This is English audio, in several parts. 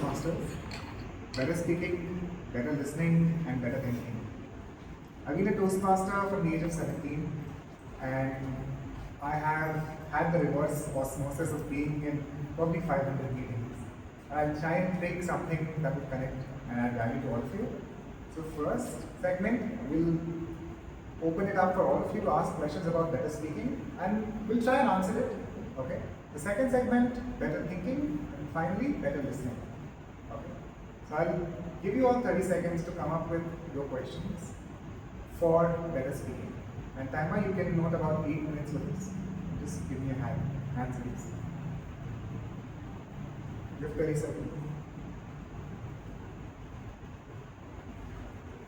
Toastmasters. Better speaking, better listening, and better thinking. I've been a Toastmaster from the age of 17, and I have had the reverse osmosis of being in probably 500 meetings. I'll try and take something that would connect and add value to all of you. So first segment, we'll open it up for all of you to ask questions about better speaking, and we'll try and answer it. Okay. The second segment, better thinking, and finally, better listening. Okay. So I'll give you all 30 seconds to come up with your questions for better speaking. And timer, you can note about 8 minutes for this. Just give me a hand. Hands please. You have 30 seconds.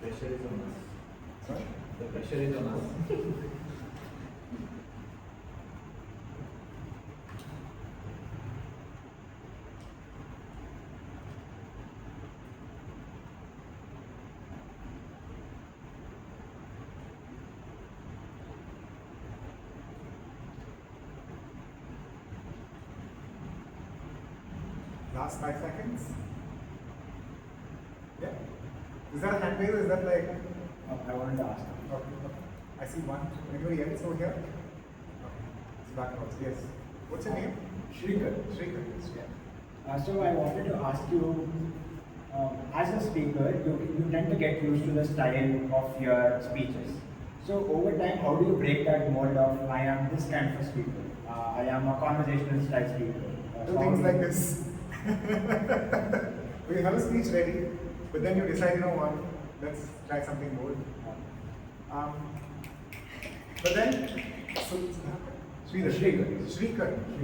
The pressure is on us. Sorry? The pressure is on us. Last 5 seconds. Yeah. Is that a hand raise or is that like? I wanted to ask. Okay. I see one. Anybody else over here? Okay. It's backwards. Yes. What's your name? Shrikar. Shrikar. Yeah. So I wanted to ask you, as a speaker, you tend to get used to the style of your speeches. So over time, how do you break that mold of I am this kind of a speaker? I am a conversational style speaker. Do things like this. We have a speech ready, but then you decide, you know what, let's try something more. But then, so, Shrikar.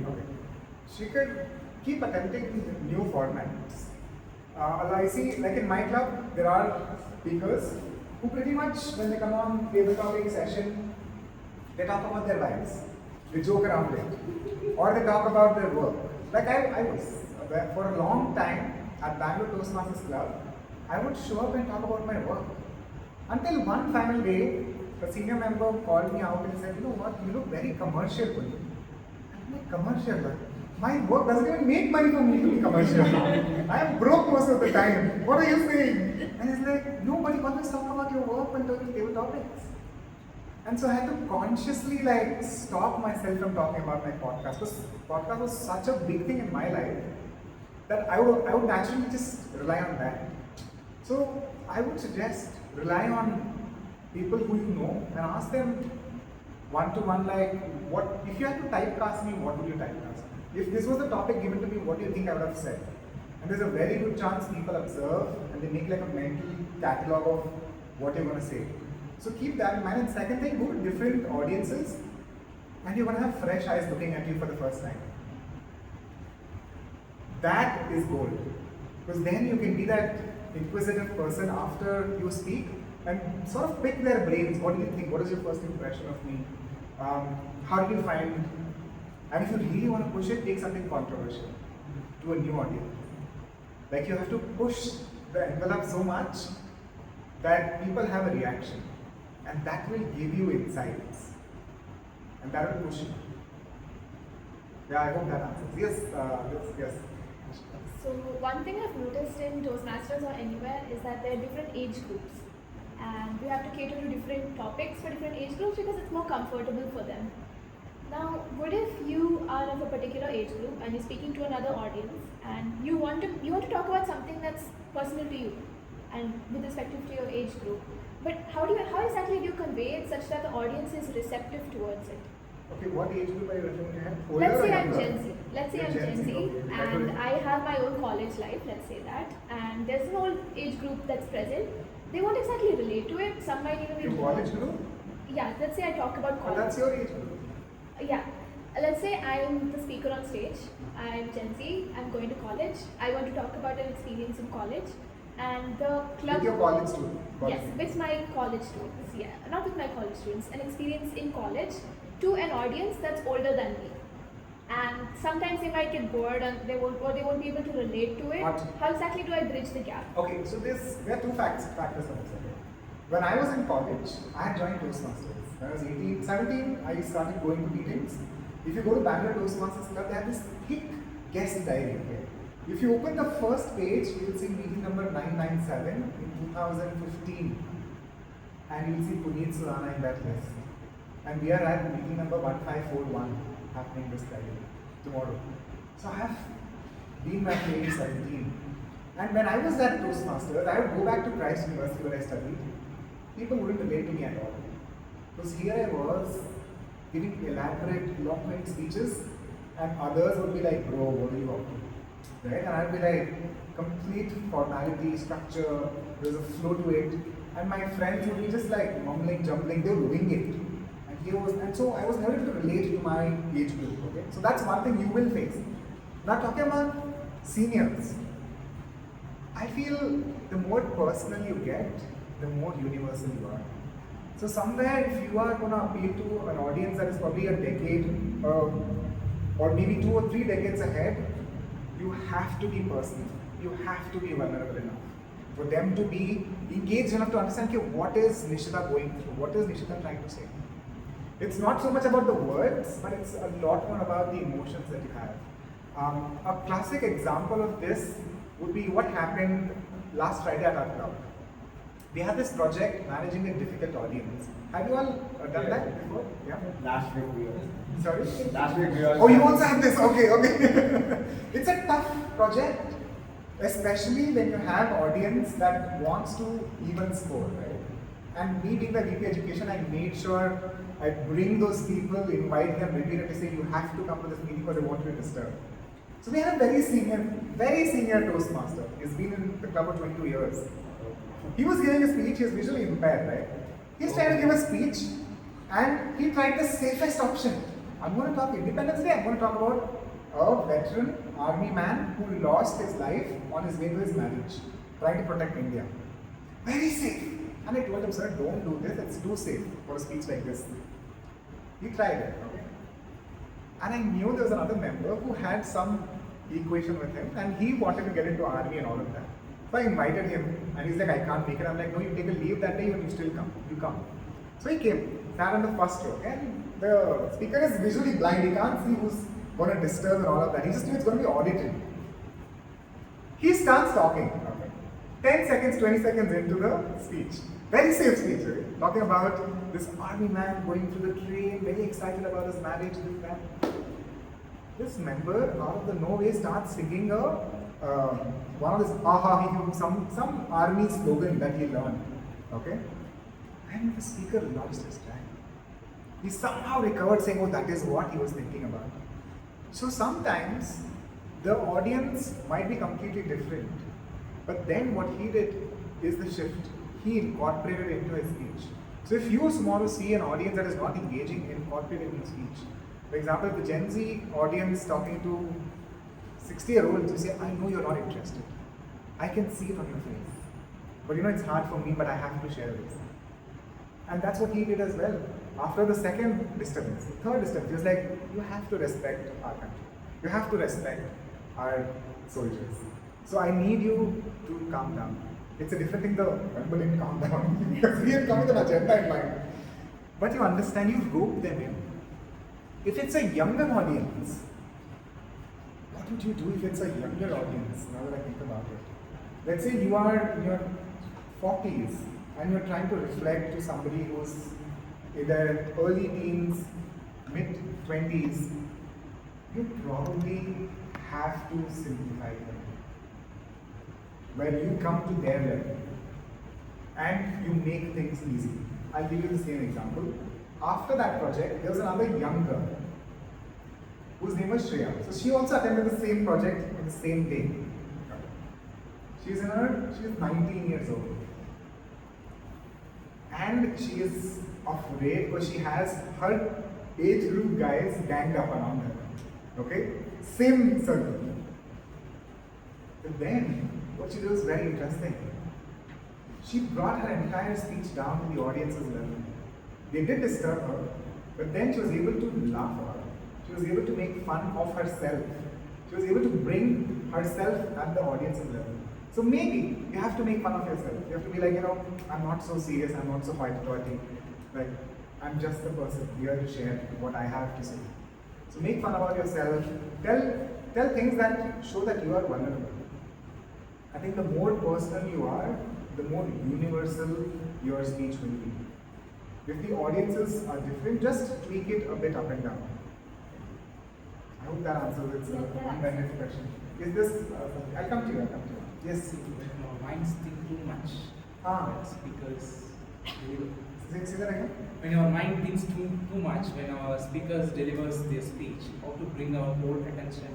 Okay. Shrikar, keep attempting new formats. I see, like in my club, there are speakers who pretty much, when they come on table talking session, they talk about their lives, they joke around it, or they talk about their work. Like I was, for a long time at Bangalore Toastmasters Club, I would show up and talk about my work. Until one final day, a senior member called me out and said, you know what, you look very commercial, Puneeth. I'm like, commercial? My work doesn't even make money for me to be commercial. I am broke most of the time. What are you saying? And it's like, nobody always talk about your work when talking table topics. And so I had to consciously stop myself from talking about my podcast, because podcast was such a big thing in my life that I would naturally just rely on that. So I would suggest rely on people who you know and ask them one-to-one, what if you had to typecast me, what would you typecast? If this was the topic given to me, what do you think I would have said? And there's a very good chance people observe and they make like a mental catalog of what you're going to say. So keep that in mind. And second thing, go to different audiences and you're going to have fresh eyes looking at you for the first time. That is gold. Because then you can be that inquisitive person after you speak and sort of pick their brains. What do you think? What is your first impression of me? How do you find? And if you really want to push it, take something controversial to a new audience. Like you have to push the envelope so much that people have a reaction. And that will give you insights. And that will push you. Yeah, I hope that answers. Yes. So one thing I've noticed in Toastmasters or anywhere is that there are different age groups. And we have to cater to different topics for different age groups because it's more comfortable for them. Now, what if you are of a particular age group and you're speaking to another audience and you want to talk about something that's personal to you and with respect to your age group, but how exactly do you convey it such that the audience is receptive towards it? Okay, what age group are you referring to? Let's say I'm Gen Z. Let's say I'm Gen Z, okay. And I have my own college life, let's say that, and there's an old age group that's present. They won't exactly relate to it. Some might even be... Your college group? Yeah, let's say I talk about college. But that's your age group. Yeah. Let's say I'm the speaker on stage. I'm Gen Z. I'm going to college. I want to talk about an experience in college. And the club... With your college students? Yes, with my college students. Yeah, not with my college students. An experience in college to an audience that's older than me. And sometimes they might get bored and they won't be able to relate to it. What? How exactly do I bridge the gap? Okay, so there are two factors on this. Okay. When I was in college, I had joined Toastmasters. When I was 17, I started going to meetings. If you go to Bangalore Toastmasters Club, they have this thick guest diary. Okay? If you open the first page, you will see meeting number 997 in 2015. And you will see Puneeth Surana in that list. And we are at meeting number 1541 happening this Friday, tomorrow. So I have been at age 17. And when I was at Toastmasters, I would go back to Christ University where I studied. People wouldn't relate to me at all. Because here I was giving elaborate, eloquent speeches, and others would be like, bro, what are you up to? Right? And I'd be like, complete formality, structure, there's a flow to it. And my friends would be just like mumbling, jumbling, they were doing it. And so I was never able to relate to my age group. Okay? So that's one thing you will face. Now talking about seniors, I feel the more personal you get, the more universal you are. So somewhere if you are going to appeal to an audience that is probably a decade or maybe 2 or 3 decades ahead, you have to be personal. You have to be vulnerable enough for them to be engaged enough to understand, okay, what is Nishita going through? What is Nishita trying to say? It's not so much about the words, but it's a lot more about the emotions that you have. A classic example of this would be what happened last Friday at our club. We had this project managing a difficult audience. Have you all done that before? Yeah. Last week we were. Sorry? Last week we were. Oh, you also have this. Okay. It's a tough project, especially when you have audience that wants to even score, right? And me being the VP Education, I made sure I bring those people, invite them repeatedly, say you have to come to this meeting because I want you to disturb. So we had a very senior Toastmaster. He's been in the club for 22 years. He was giving a speech, he's visually impaired, right? He's trying to give a speech and he tried the safest option. I'm going to talk Independence Day, I'm going to talk about a veteran army man who lost his life on his way to his marriage, trying to protect India. Very safe. And I told him, sir, don't do this, it's too safe for a speech like this. He tried it, okay? And I knew there was another member who had some equation with him and he wanted to get into army and all of that. So I invited him and he's like, I can't make it. I'm like, no, you take a leave that day and you still come. You come. So he came, sat on the first row, and the speaker is visually blind. He can't see who's going to disturb and all of that. He just knew it's going to be audited. He starts talking. Okay. 10 seconds, 20 seconds into the speech. Very safe speech, right? Talking about this army man going through the train, very excited about his marriage, this, that. This member out of the nowhere starts singing one of his some army slogan that he learned. Okay? And the speaker lost his track. He somehow recovered saying, oh, that is what he was thinking about. So sometimes the audience might be completely different. But then what he did is the shift. He incorporated into his speech. So if you want to see an audience that is not engaging, incorporate it in speech. For example, the Gen Z audience talking to 60-year-olds, you say, I know you're not interested. I can see it on your face. But you know, it's hard for me, but I have to share this. And that's what he did as well. After the second disturbance, third disturbance, he was like, you have to respect our country. You have to respect our soldiers. So I need you to calm down. It's a different thing, the member didn't calm down. Because he had come with an agenda in mind. But you understand, you rope them in. If it's a younger audience, what would you do if it's a younger audience, now that I think about it? Let's say you are in your 40s and you're trying to reflect to somebody who's in their early teens, mid 20s, you probably have to simplify them. Where you come to their level and you make things easy. I'll give you the same example. After that project, there was another young girl whose name was Shreya. So she also attended the same project on the same day. She's 19 years old. And she is afraid because she has her age group guys ganged up around her. Okay? Same circle. But then, what she did was very interesting. She brought her entire speech down to the audience's level. They did disturb her, but then she was able to laugh at her. She was able to make fun of herself. She was able to bring herself at the audience's level. So maybe you have to make fun of yourself. You have to be like, I'm not so serious, I'm not so hoity-toity. Like, I'm just the person here to share what I have to say. So make fun about yourself. Tell tell things that show that you are vulnerable. I think the more personal you are, the more universal your speech will be. If the audiences are different, just tweak it a bit up and down. I hope that answers its unbended question. Is this, I'll come to you. Yes? When our minds think too much, speakers deliver. Say that again? When our mind thinks too much, when our speakers delivers their speech, how to bring our whole attention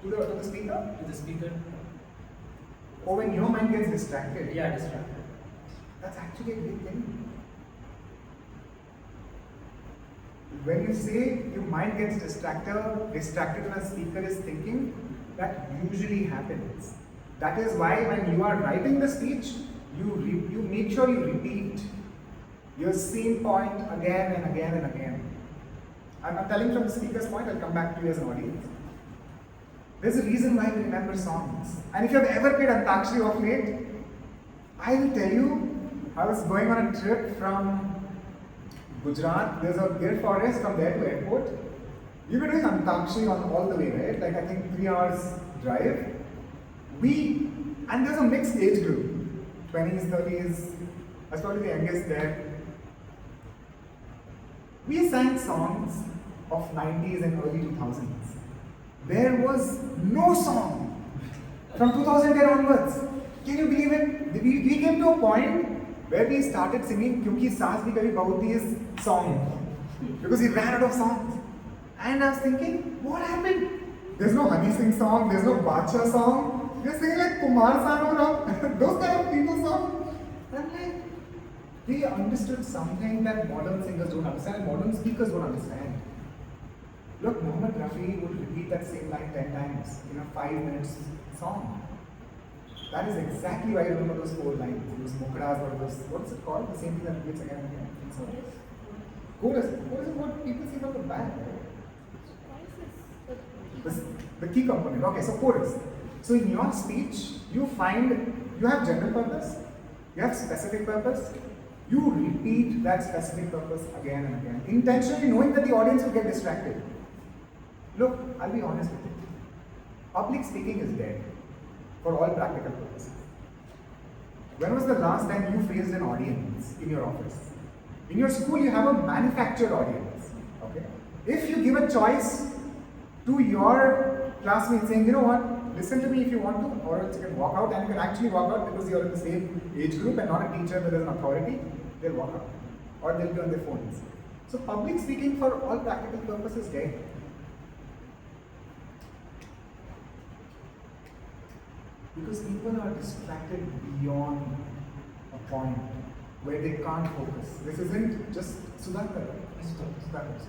To the speaker? to the speaker? Or when your mind gets distracted? Yeah, distracted. That's actually a big thing. When you say your mind gets distracted when a speaker is thinking, that usually happens. That is why when you are writing the speech, you make sure you repeat your same point again and again and again. I'm telling from the speaker's point, I'll come back to you as an audience. There's a reason why we remember songs. And if you have ever played Antakshari of late, I will tell you, I was going on a trip from Gujarat. There's a deer forest from there to airport. We were doing Antakshari on all the way, right? Like I think 3 hours drive. And there's a mixed age group. 20s, 30s. I was probably the youngest there. We sang songs of 90s and early 2000s. There was no song from 2010 onwards. Can you believe it? We came to a point where we started singing Kyunki Saas Bhi Kabhi Bahu Thi song because we ran out of songs. And I was thinking, what happened? There's no Honey Singh song, there's no Bacha song. We're singing like Kumar Sanu now, those kind of people songs. And I'm like, they understood something that modern singers don't understand and modern speakers don't understand. Look, Mohammed Rafi would repeat that same line 10 times in a 5 minute song. That is exactly why I remember those 4 lines. Those mukras or those, what's it called? The same thing that repeats again and again. Chorus. Chorus is what people sing from the back, right? The key component. Okay, so chorus. So in your speech, you have general purpose, you have specific purpose, you repeat that specific purpose again and again, intentionally knowing that the audience will get distracted. Look, I'll be honest with you. Public speaking is dead for all practical purposes. When was the last time you faced an audience in your office? In your school, you have a manufactured audience. Okay? If you give a choice to your classmates saying, you know what, listen to me if you want to, or else you can walk out, and you can actually walk out because you're in the same age group and not a teacher where there's an authority, they'll walk out. Or they'll be on their phones. So public speaking for all practical purposes is dead. Because people are distracted beyond a point where they can't focus. This isn't just Sudhakar.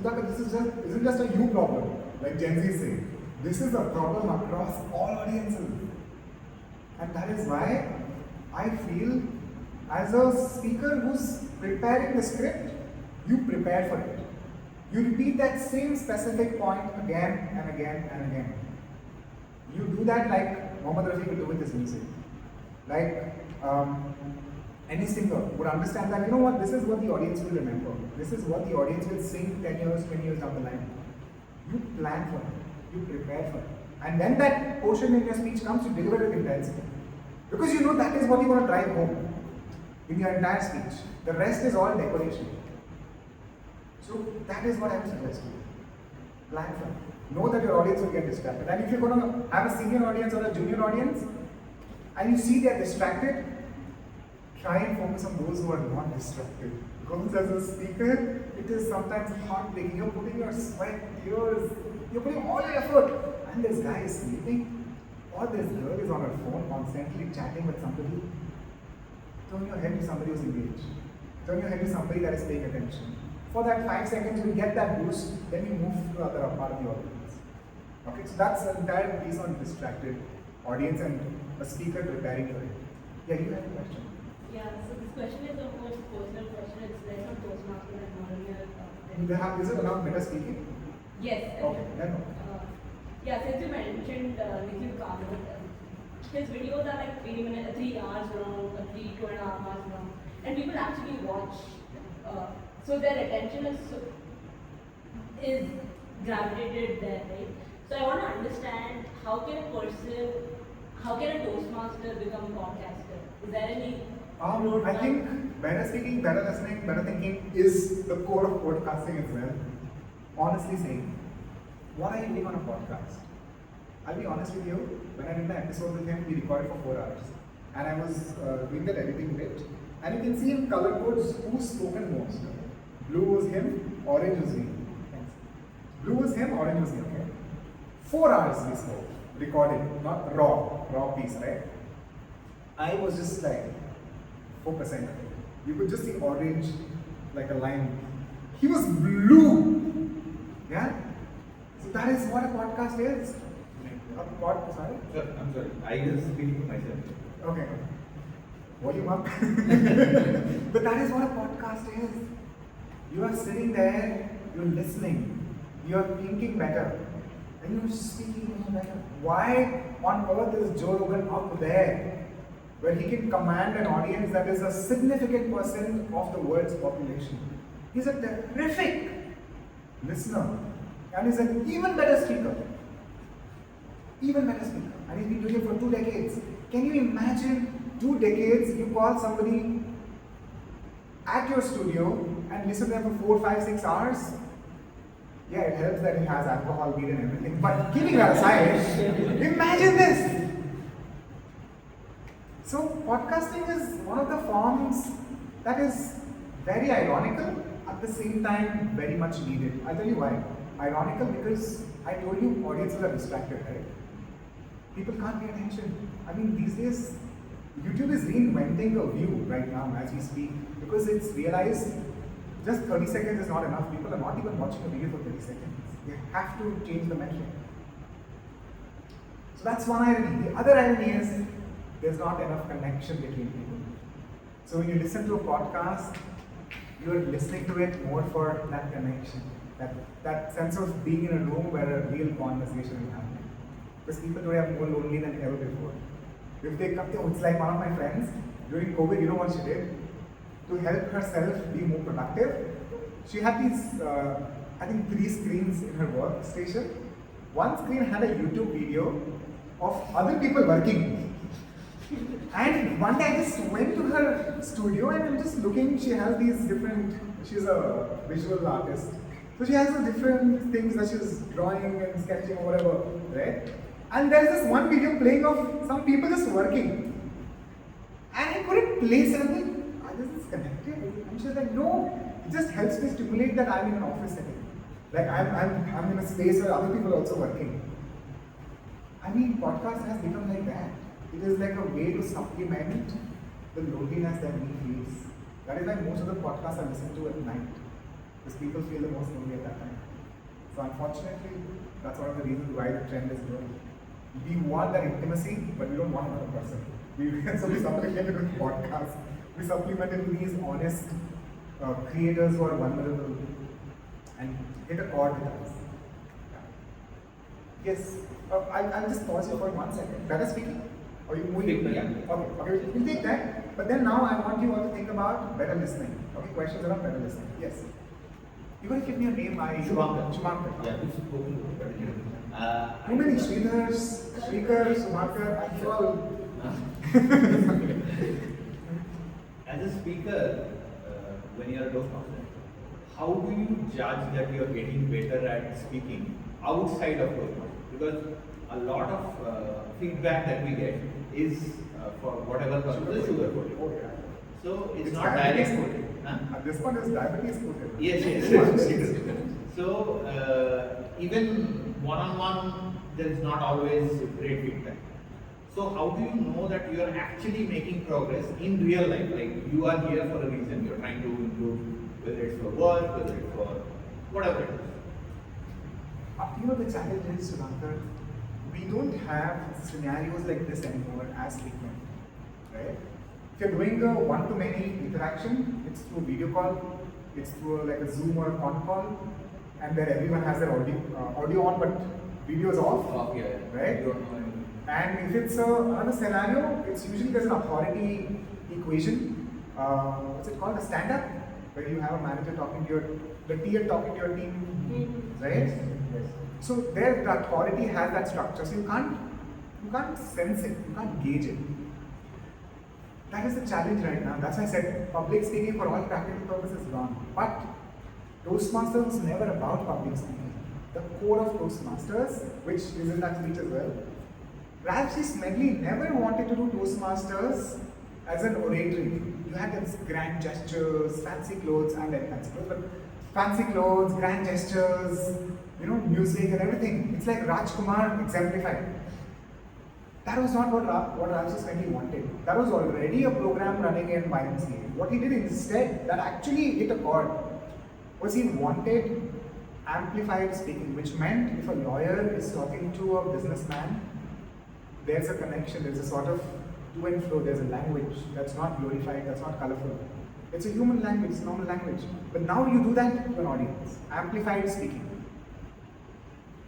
Sudhakar, this isn't just a you problem, like Gen Z say. This is a problem across all audiences. And that is why I feel, as a speaker who's preparing the script, you prepare for it. You repeat that same specific point again and again and again. You do that like Mohammed Rafi will do with his music. Like any singer would understand that, you know what, this is what the audience will remember. This is what the audience will sing 10 years, 20 years down the line. You plan for it. You prepare for it. And when that portion in your speech comes, you deliver it with intensity. Because you know that is what you want to drive home in your entire speech. The rest is all decoration. So that is what I would suggest to you. Plan for it. Know that your audience will get distracted. And if you're going to have a senior audience or a junior audience, and you see they are distracted, try and focus on those who are not distracted. Because as a speaker, it is sometimes heartbreaking. You're putting your sweat, tears, you're putting all your effort, and this guy is sleeping, or this girl is on her phone constantly chatting with somebody. Turn your head to somebody who's engaged. Turn your head to somebody that is paying attention. For that 5 seconds, you get that boost, then you move to the other part of the audience. Okay, so that's the entire piece on distracted audience and a speaker preparing for it. Yeah, you have a question. Yeah, so this question is a more personal question. It's less on Toastmaster and more on your. Is it about meta speaking? Yes. Okay, then no. Yeah, since you mentioned Nikhil Kamath, his videos are like 3 hours long, 2.5 hours long, and people actually watch. So their attention is gravitated there, right? So I want to understand how can a Toastmaster become a podcaster? Is there any I think better speaking, better listening, better thinking is the core of podcasting as well. Honestly saying, what are you doing on a podcast? I'll be honest with you, when I did the episode with him, we recorded for 4 hours. And I was doing that editing bit. And you can see in color codes who's spoken most. Blue was him, orange was me. Thanks. Blue was him, orange was me, okay? 4 hours we spoke, recording, not raw piece, right? I was just like 4% of it. You could just see orange like a line. He was blue. Yeah? So that is what a podcast is. Sorry? Sir, I'm sorry. I was speaking to myself. Okay. Volume up. But that is what a podcast is. You are sitting there, you're listening, you're thinking better, and you're speaking even better. Why on earth is Joe Rogan up there, where he can command an audience that is a significant percent of the world's population? He's a terrific listener, and he's an even better speaker. Even better speaker. And he's been doing it for 2 decades. Can you imagine 2 decades you call somebody at your studio and listen to them for 4, 5, 6 hours? Yeah, it helps that he has alcohol, weed and everything. But keeping that aside, imagine this. So podcasting is one of the forms that is very ironical, at the same time very much needed. I'll tell you why. Ironical because I told you audiences are distracted, right? People can't pay attention. I mean, these days, YouTube is reinventing a view right now as we speak because it's realized just 30 seconds is not enough. People are not even watching a video for 30 seconds. They have to change the metric. So that's one irony. The other irony is there's not enough connection between people. So when you listen to a podcast, you're listening to it more for that connection, that sense of being in a room where a real conversation is happening. Because people today are more lonely than ever before. If they come to, it's like one of my friends, during COVID, you know what she did? To help herself be more productive, she had these, I think 3 screens in her workstation. One screen had a YouTube video of other people working. And one day I just went to her studio and I'm just looking, she has these different, she's a visual artist. So she has the different things that she's drawing and sketching or whatever, right? And there's this one video playing of some people just working. And I couldn't place anything. This is connected. And she's like, no, it just helps me stimulate that I'm in an office setting. Like I'm in a space where other people are also working. I mean, podcast has become like that. It is like a way to supplement the loneliness that we face. That is why most of the podcasts I listen to at night. Because people feel the most lonely at that time. So unfortunately, that's one of the reasons why the trend is growing. We want that intimacy, but we don't want another person. So we supplement it with podcasts. We supplement it with these honest creators who are vulnerable and hit a chord with us. Yeah. Yes, I'll just pause you for 1 second. Better speaking? Or you moving? Speak, yeah. Okay, we'll take that. But then now I want you all to think about better listening. Okay, questions around better listening. Yes. You gotta give me a name. Shumankar. Yeah, we've spoken about it. Too many Sridhars, Shrikar, Shumankar, I'm sure all. As a speaker, when you are a Toastmaster, how do you judge that you are getting better at speaking outside of Toastmaster? Because a lot of feedback that we get is for whatever purpose, sugar coated. Oh, yeah. So it's not diabetes direct. coated. Huh? This one is diabetes coated. Yes. So even one-on-one, there is not always great feedback. So how do you know that you are actually making progress in real life? Like you are here for a reason. You are trying to improve, whether it's for work, whether it's for whatever it is. You know the challenge is, Sudhankar, we don't have scenarios like this anymore as frequent, right? If you're doing a one-to-many interaction, it's through video call, it's through like a Zoom or a con call, and then everyone has their audio on but video is off, Yeah. right? You don't know anything. And if it's another scenario, it's usually there's an authority equation. What's it called? A stand-up, where you have a manager talking to the TM talking to your team, right? Yes. So there, the authority has that structure, so you can't sense it, you can't gauge it. That is the challenge right now. That's why I said public speaking for all practical purposes is wrong. But Toastmasters was never about public speaking. The core of Toastmasters, which is in that speech as well, Ralph C. Smedley never wanted to do Toastmasters as an oratory. You had these grand gestures, fancy clothes, and fancy clothes, but fancy clothes, grand gestures, music and everything. It's like Rajkumar exemplified. That was not what Ralph C. Smedley wanted. That was already a program running in YMCA. What he did instead, that actually hit a chord, was he wanted amplified speaking, which meant if a lawyer is talking to a businessman, there's a connection, there's a sort of to and fro, there's a language that's not glorified, that's not colorful. It's a human language, it's a normal language. But now you do that to an audience, amplified speaking.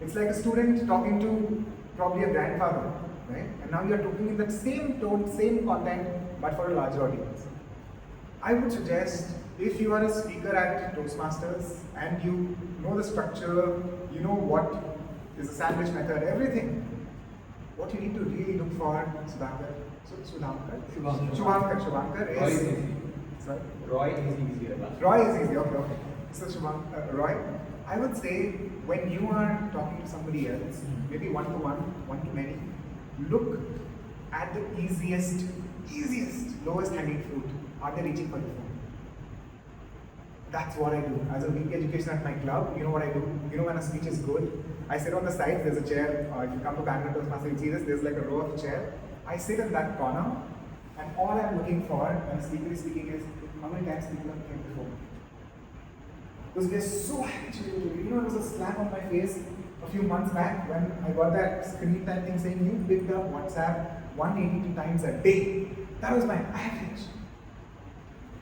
It's like a student talking to probably a grandfather, right? And now you're talking in that same tone, same content, but for a larger audience. I would suggest if you are a speaker at Toastmasters and you know the structure, you know what is the sandwich method, everything, what you need to really look for, Shubhankar Roy is is. easy. Sorry? Roy is easier. Roy is easy, okay. So Roy, I would say when you are talking to somebody else, maybe one-to-one, one-to-many, look at the easiest, lowest hanging fruit. Are they reaching for the phone? That's what I do. As a week education at my club, you know what I do? When a speech is good, I sit on the side, there's a chair. If you come to Bangalore Toastmasters, you see this, there's like a row of chair. I sit in that corner, and all I'm looking for when a speaker is speaking is how many times people have came before. Because we're so habituated. It was a slap on my face a few months back when I got that screen time thing saying you picked up WhatsApp 182 times a day. That was my average.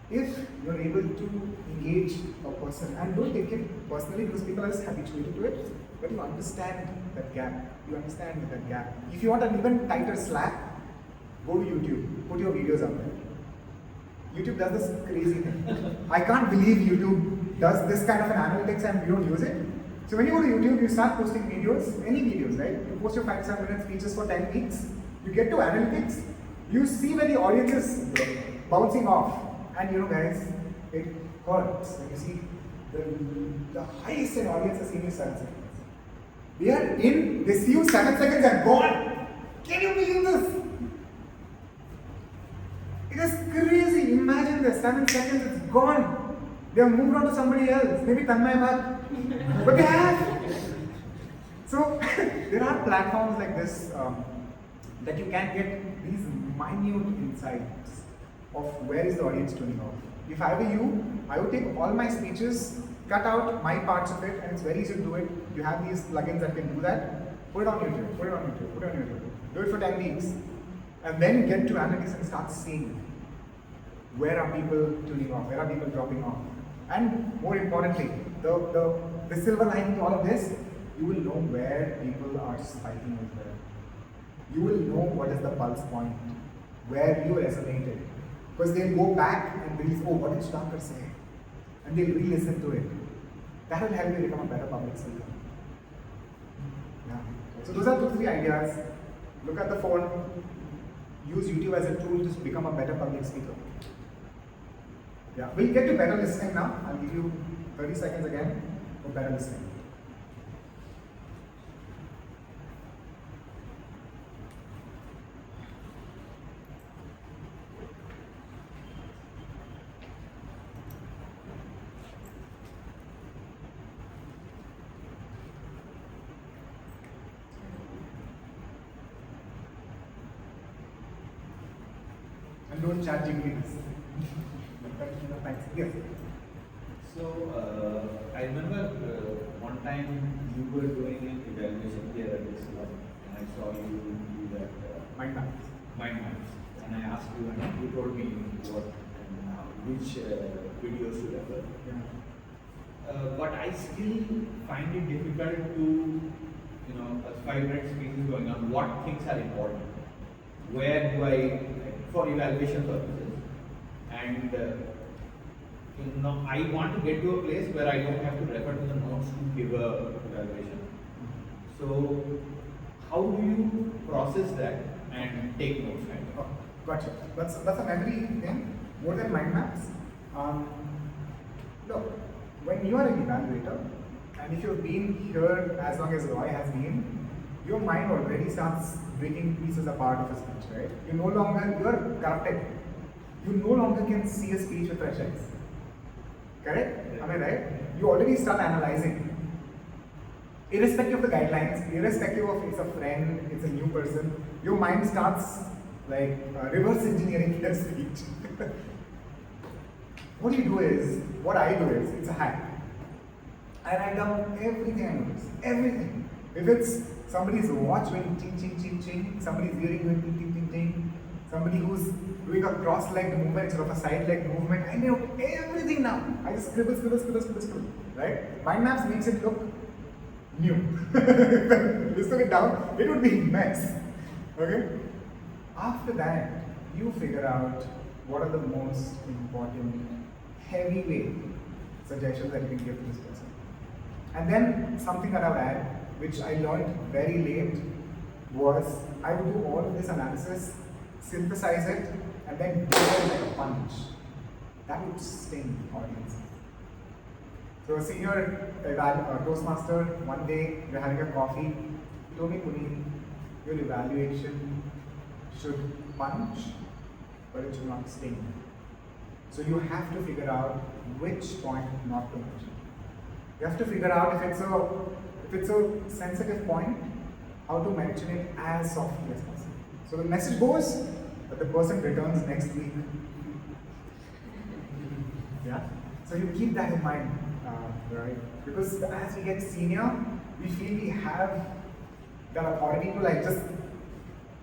If you're able to engage a person, and don't take it personally because people are just habituated to it, but you understand that gap. If you want an even tighter slap, go to YouTube, put your videos out there. YouTube does this crazy thing. I can't believe YouTube does this kind of an analytics and you don't use it. So when you go to YouTube, you start posting videos, any videos, right? You post your 5-7 minute speeches for 10 weeks, you get to analytics, you see where the audience is bouncing off. And guys, it hurts when you see the highest in audience is seeing you 7 seconds. We are in, they see you 7 seconds and gone. Can you believe this? It is crazy. Imagine this, 7 seconds, it's gone. They have moved on to somebody else, maybe Tanmay Bhatt. But they have. So, there are platforms like this that you can get these minute insights of where is the audience tuning off. If I were you, I would take all my speeches, cut out my parts of it, and it's very easy to do it. You have these plugins that can do that. Put it on YouTube, Do it for 10 weeks. And then get to analytics and start seeing where are people tuning off, where are people dropping off. And more importantly, the silver lining to all of this, you will know where people are spiking as well. You will know what is the pulse point, where you resonated. Because they'll go back and realize, oh, what did Sudhakar say? And they'll re-listen to it. That will help you become a better public speaker. Yeah. So those are 2-3 ideas. Look at the phone. Use YouTube as a tool to become a better public speaker. Yeah, we'll get to better listening now. I'll give you 30 seconds again for better listening. And don't chat GPT this. Thanks. Yes. So, I remember one time you were doing an evaluation here at this club, and I saw you do that Mind maps. mind maps. And I asked you, and you told me what and which videos to refer. Yeah. But I still find it difficult to, a 5-minute speech is going on, what things are important? Where do I, for evaluation purposes? And I want to get to a place where I don't have to refer to the notes to give a evaluation. So how do you process that and take notes? Right? Oh, gotcha. That's a memory thing more than mind maps. Look, when you are an evaluator, and if you've been here as long as Roy has been, your mind already starts breaking pieces apart of a speech, right? You are corrupted. You no longer can see a speech with fresh eyes. Correct? Am I right? You already start analyzing. Irrespective of the guidelines, irrespective of it's a friend, it's a new person, your mind starts like reverse engineering your speech. What you do is, what I do is, it's a hack. I write down everything I notice, everything. If it's somebody's watch going ching ching ching ching, somebody's earring going ting ting ting ting, somebody who's doing a cross-legged movement instead of a side-legged movement, I know everything now. I just scribble, right? Mind maps makes it look new. Listen it down, it would be a mess. Okay? After that, you figure out what are the most important heavyweight suggestions that you can give to this person. And then something that I would add, which I learned very late, was I would do all of this analysis, synthesize it, and then deliver it like a punch. That would sting the audience. So a senior Toastmaster, one day we were having a coffee, he told me, Puneeth, your evaluation should punch, but it should not sting. So you have to figure out which point not to mention. You have to figure out if it's a sensitive point, how to mention it as softly as possible. So the message goes, but the person returns next week. Yeah? So you keep that in mind, right? Because as we get senior, we feel we have that authority to like just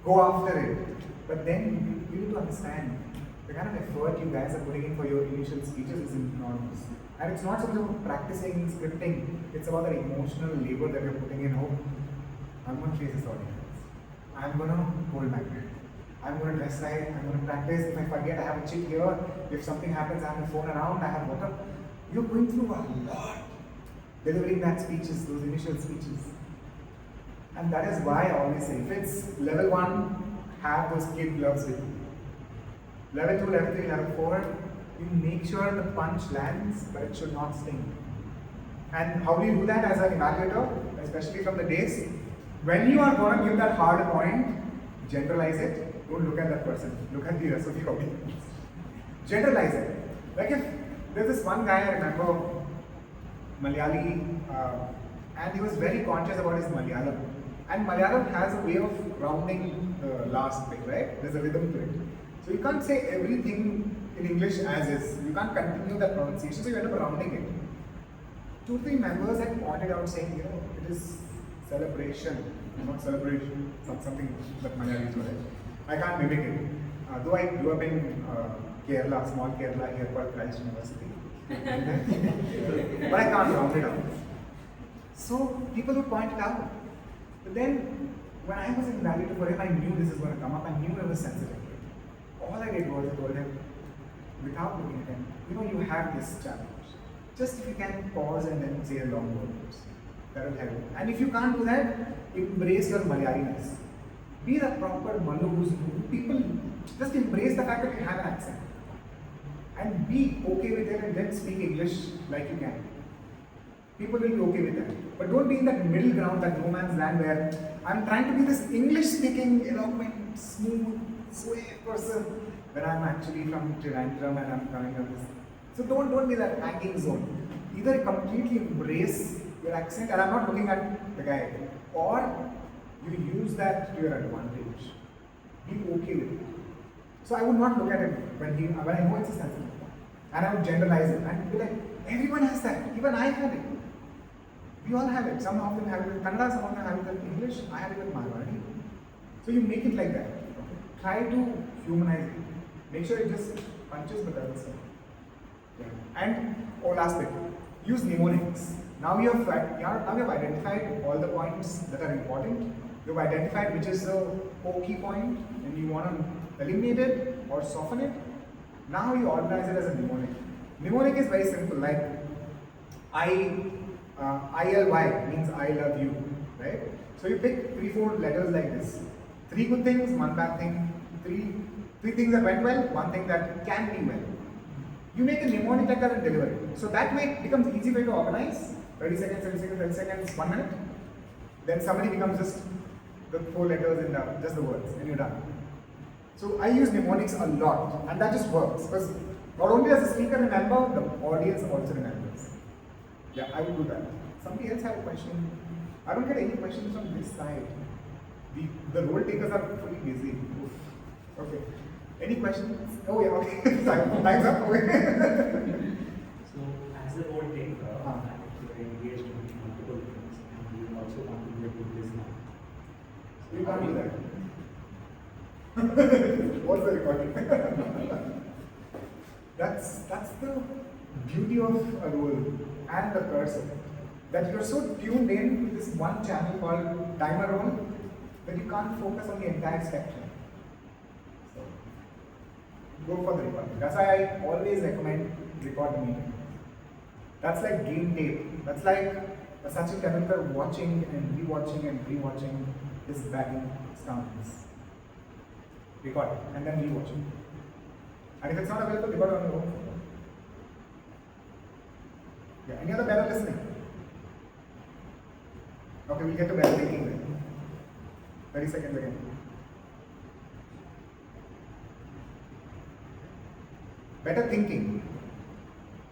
go after it. But then you need to understand the kind of effort you guys are putting in for your initial speeches is enormous. And it's not something about practicing scripting, it's about the emotional labor that you're putting in. Oh, I'm going to face this audience. I'm going to hold my breath. I'm going to dress right. I'm going to practice. If I forget, I have a chick here. If something happens, I have my phone around. I have water. You're going through a lot delivering that speeches, those initial speeches. And that is why I always say, if it's level 1, have those kid gloves with you. Level 2, level 3, level 4, you make sure the punch lands, but it should not sting. And how do you do that as an evaluator, especially from the days? When you are going to give that hard point, generalize it. Don't look at that person. Look at the rest of the audience. Generalize it. Like if there's this one guy I remember, Malayali, and he was very conscious about his Malayalam. And Malayalam has a way of rounding the last bit, right? There's a rhythm to it. So you can't say everything in English as is. You can't continue that pronunciation, so you end up rounding it. 2-3 members had pointed out saying, it is celebration, not celebration, something that Malayalis do, right? I can't mimic it. Though I grew up in Kerala, small Kerala, here called Christ University. But I can't round it up. So people would point it out. But then, when I was in evaluator for him, I knew this is going to come up. I knew I was sensitive. All I did was I told him, without looking at him, you have this challenge. Just if you can pause and then say a long words, that will help. And if you can't do that, embrace your Malayaliness. Be the proper Malu who's people. Just embrace the fact that you have an accent. And be okay with it and then speak English like you can. People will be okay with that. But don't be in that middle ground, that no man's land where I'm trying to be this English-speaking, eloquent, smooth, sway person when I'm actually from Trivandrum and I'm coming up this. So don't be that hanging zone. Either completely embrace your accent, and I'm not looking at the guy, or you use that to your advantage. Be okay with it. So I would not look at him when I know it's a sensitive one. And I would generalize it and be like, everyone has that. Even I have it. We all have it. Some of them have it in Kannada, some of them have it in English. I have it in Marathi. So you make it like that. Okay? Try to humanize it. Make sure it just punches but doesn't sting. Yeah. And last bit, use mnemonics. Now you have identified all the points that are important. You've identified which is the key point and you want to eliminate it or soften it. Now you organize it as a mnemonic. Mnemonic is very simple, like ILY means I love you, right? So you pick 3-4 letters like this. 3 good things, 1 bad thing, 3 things that went well, 1 thing that can be well. You make a mnemonic like that and deliver it. So that way it becomes easy for you to organize. 30 seconds, 30 seconds, 30 seconds, 1 minute. Then somebody becomes just the 4 letters and just the words, and you're done. So I use mnemonics a lot, and that just works because not only does the speaker remember, the audience also remembers. Yeah, I would do that. Somebody else had a question. I don't get any questions from this side. The role takers are fully busy. Okay. Any questions? Oh yeah, okay. Time's up. Okay. So, as a role taker, you're engaged in multiple things, and you also want to be a good listener. You can't do that. What's the recording? That's the beauty of a role and the person. That you're so tuned in to this one channel called timer role that you can't focus on the entire spectrum. So, go for the recording. That's why I always recommend record the meeting. That's like game tape. That's like a Sachin Tendulkar watching and rewatching his batting stance. Record it and then rewatch it. And if it's not available, record it on your own phone. Yeah, any other better listening? Okay, we'll get to better thinking then. 30 seconds again. Better thinking.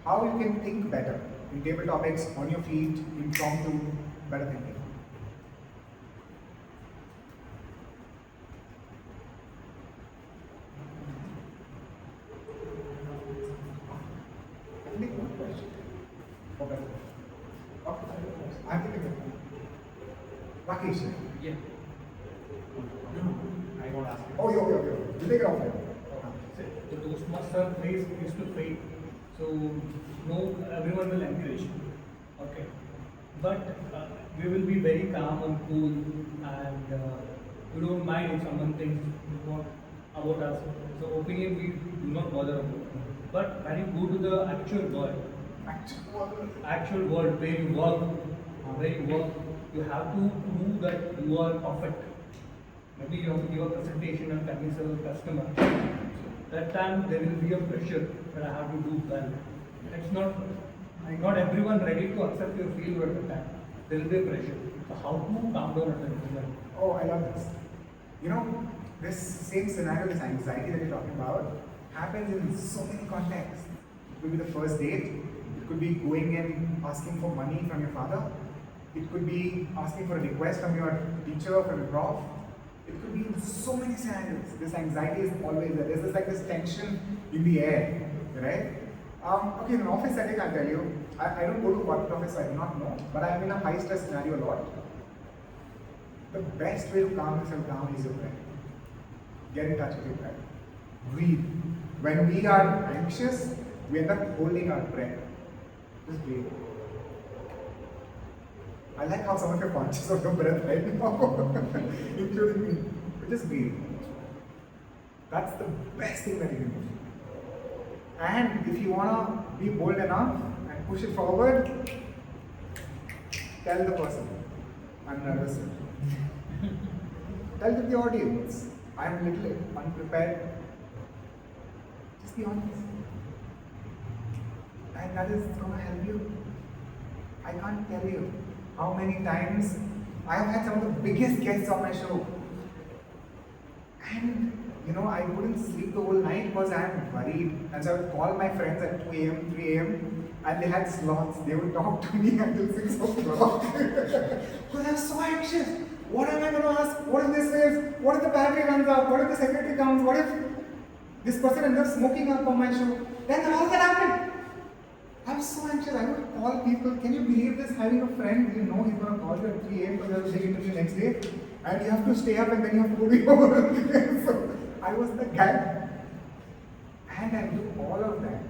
How you can think better in table topics, on your feet, impromptu, better thinking. I think one question. For better. Okay, I think it's Rakesh. Yeah. I got asked. Oh, yo. You take it off there. The Toastmaster face is to fate. So, no, everyone will encourage you. Okay. But we will be very calm and cool, and we don't mind if someone thinks about us. So, opinion we do not bother about. But when you go to the actual world where you work, you have to prove that you are perfect. Maybe you have to give a presentation and convince a customer. That time there will be a pressure that I have to do well. It's not everyone ready to accept your failure at the time. There will be a pressure. So how to calm down at the moment? Oh, I love this. You know, this same scenario, this anxiety that you're talking about, happens in so many contexts. It could be the first date. It could be going and asking for money from your father. It could be asking for a request from your teacher, from your prof. It could be in so many scenarios. This anxiety is always there. There's this tension in the air, right? Okay, in an office setting, I'll tell you, I don't go to corporate office, so I do not know, but I am in a high stress scenario a lot. The best way to calm yourself down is your breath. Get in touch with your breath. Breathe. When we are anxious, we end up holding our breath. Just breathe. I like how some of your conscious of your breath right now, including me. But just breathe. That's the best thing that you can do. And if you wanna be bold enough and push it forward, tell the person, I'm nervous. Tell the audience, I'm a little unprepared. Just be honest. And that is gonna help you. I can't tell you how many times I have had some of the biggest guests on my show. And you know, I couldn't sleep the whole night because I'm worried. And so I would call my friends at 2 a.m., 3 a.m., and they had slots. They would talk to me until 6 o'clock. Because I was so anxious. What am I going to ask? What if this fails? What if the battery runs out? What if the secretary comes? What if this person ends up smoking up on my show? Then all that happened. I was so anxious. I would call people. Can you believe this? Having a friend, you know he's going to call you at 3 a.m. because there's a big interview next day. And you have to stay up and then you have to go to your work. So I was the guy. And I do all of that.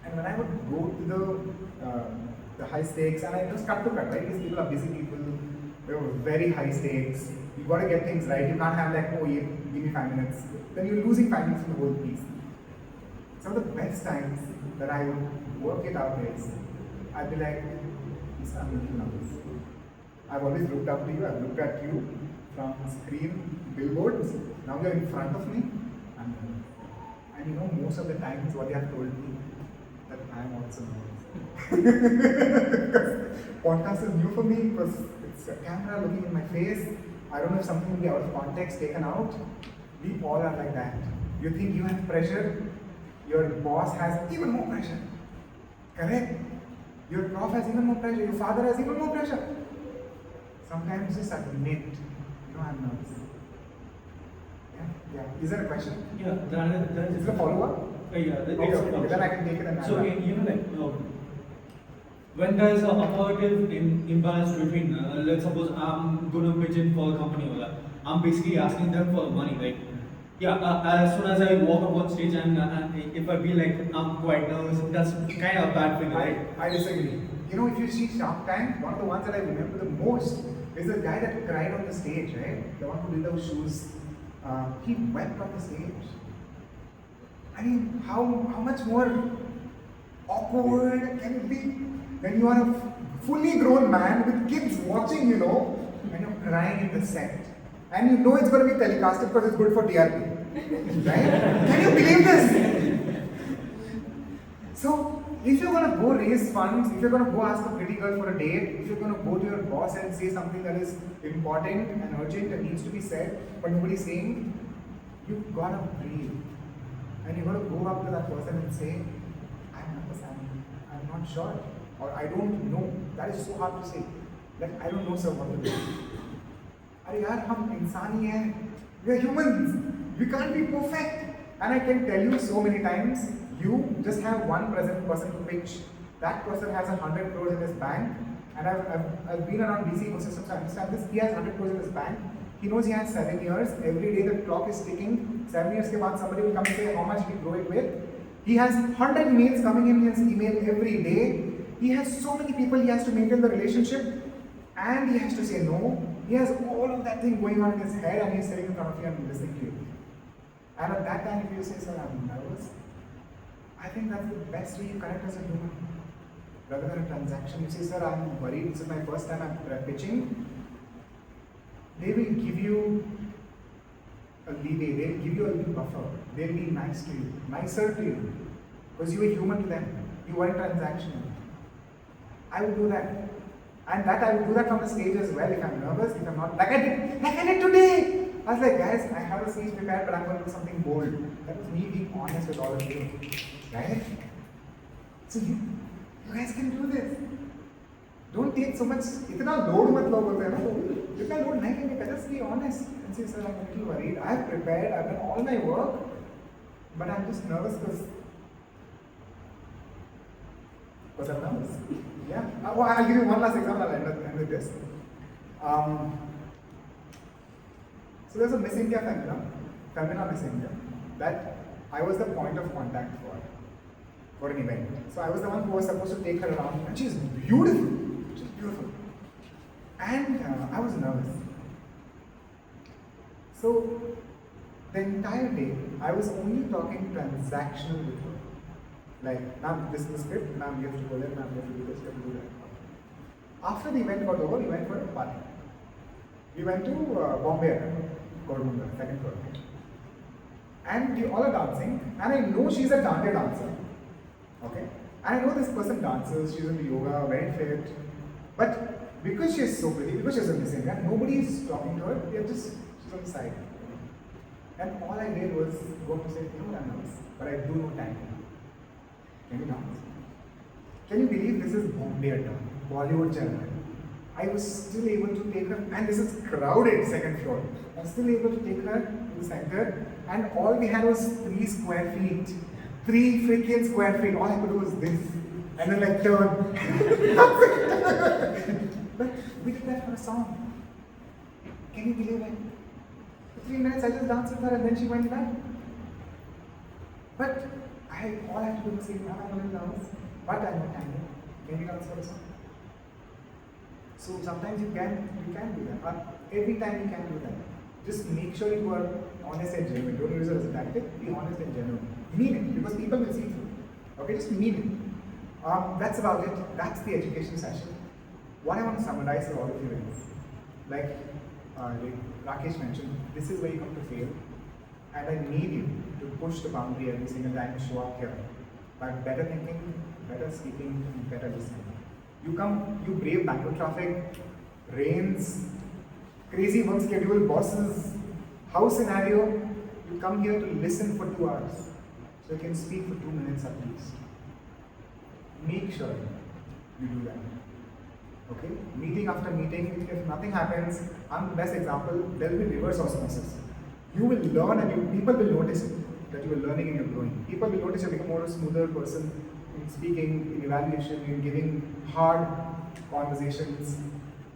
And when I would go to the high stakes, and I just cut to cut, right? These people are busy people. They were very high stakes. You got to get things right. You can't have like, oh, yeah, give me 5 minutes. Then you're losing 5 minutes in the whole piece. Some of the best times that I would work it out is, I'd be like, I'm a little nervous. I've always looked up to you. I've looked at you from screen, billboards. Now you're in front of me. And you know, most of the times what they have told me, that I am also nervous. Because podcast is new for me, because it's a camera looking in my face. I don't know if something will be out of context, taken out. We all are like that. You think you have pressure, your boss has even more pressure. Correct? Your prof has even more pressure, your father has even more pressure. Sometimes just admit, you know, I'm nervous. Yeah. Is there a question? Yeah, that Is it a follow-up? Yeah, Okay, then I can take it and so, you know, like, when there is a operative imbalance between, let's suppose I'm going to pitch in for a company, or I'm basically asking them for money, right? Yeah, as soon as I walk up on stage and if I feel like I'm quite nervous, that's kind of a bad thing, right? I disagree. You know, if you see Shark Tank, one of the ones that I remember the most is the guy that cried on the stage, right? The one who did those shoes. He wept on the stage. I mean, how much more awkward can it be when you are a fully grown man with kids watching, you know, and you're crying in the set. And you know it's going to be telecasted because it's good for TRP. Right? Can you believe this? So, if you're going to go raise funds, if you're going to go ask a pretty girl for a date, if you're going to go to your boss and say something that is important and urgent and needs to be said, but nobody's saying, you've got to breathe. And you've got to go up to that person and say, I'm not sure, or I don't know. That is so hard to say. Like, I don't know, sir, what to do. अरे यार हम इंसान ही हैं, we are humans, we can't be perfect. And I can tell you so many times, you just have one present person to pitch. That person has 100 crores in his bank, and I've been around DC ecosystems, so I understand this. He has 100 crores in his bank. He knows he has 7 years. Every day the clock is ticking. 7 years ke baad somebody will come and say how much he grow it with. He has 100 mails coming in his email every day. He has so many people he has to maintain the relationship, and he has to say no. He has all of that thing going on in his head, and he's sitting in front of you and listening to you. And at that time, if you say, sir, I'm nervous, I think that's the best way you connect as a human. Rather than a transaction, you say, sir, I'm worried, this is my first time I'm pitching. They will give you a leeway, they will give you a little buffer. They will be nice to you, nicer to you. Because you are human to them. You weren't transactional. I would do that. And that I would do that from the stage as well if I'm nervous, if I'm not. Like I did today. I was like, guys, I have a speech prepared, but I'm going to do something bold. That was me being honest with all of you. Right? So you guys can do this. Don't take so much. इतना load मत लो बोलते हैं ना. इतना load नहीं लेंगे. Just be honest and say, sir, I'm a little worried. I've prepared. I've done all my work, but I'm just nervous because I'm nervous. Yeah. Well, I'll give you one last example. I'll end with this. So there's a Miss India Femina Miss India, that I was the point of contact for an event. So I was the one who was supposed to take her around, and she's beautiful. She's beautiful. And I was nervous. So the entire day, I was only talking transactional with her. Like, ma'am, this is the script, ma'am, you have to go there, ma'am, you have to do this, you have to do that. After the event got over, we went for a party. We went to Bombay, Kormunda, second floor. And we all are dancing, and I know she's a Dante dancer. Okay? And I know this person dances, she's into yoga, very fit. But because she's so pretty, because she's a Miss India, nobody is talking to her, she's on the side. And all I did was go up to say, you know what, I'm nervous, but I do know time. Can you dance? Can you believe this is Bombay done? Bollywood channel. I was still able to take her, and this is crowded second floor. I was still able to take her to the center, and all we had was 3 square feet. 3 freaking square feet. All I could do was this. And then like turn. But we did that for a song. Can you believe it? For 3 minutes I just danced with her and then she went back. But all I have to do is say, I'm a little nervous, but I'm not angry. Can you dance for a song? So sometimes you can do that, but every time you can do that. Just make sure you are honest and genuine. Don't use it as a tactic. Be honest and genuine. Mean it, because people will see through. Okay, just mean it. That's about it. That's the education session. what I want to summarize for all of you is, like Rakesh mentioned, this is where you come to fail, and I need you to push the boundary every single time you show up here by better thinking, better speaking, and better listening. You come, you brave Bangalore traffic, rains, crazy work schedule, bosses, house scenario. You come here to listen for 2 hours, so you can speak for 2 minutes at least. Make sure you do that. Okay? Meeting after meeting, if nothing happens, I'm the best example, there will be reverse osmosis. You will learn and people will notice it, that you are learning and you're growing. People will notice you become more a smoother person in speaking, in evaluation, in giving hard conversations.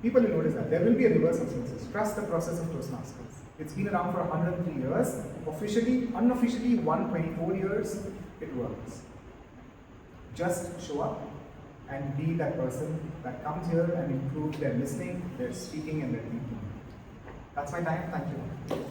People will notice that. There will be a reverse osmosis. Trust the process of Toastmasters. It's been around for 103 years. Officially, unofficially 124 years, it works. Just show up and be that person that comes here and improves their listening, their speaking, and their thinking. That's my time. Thank you.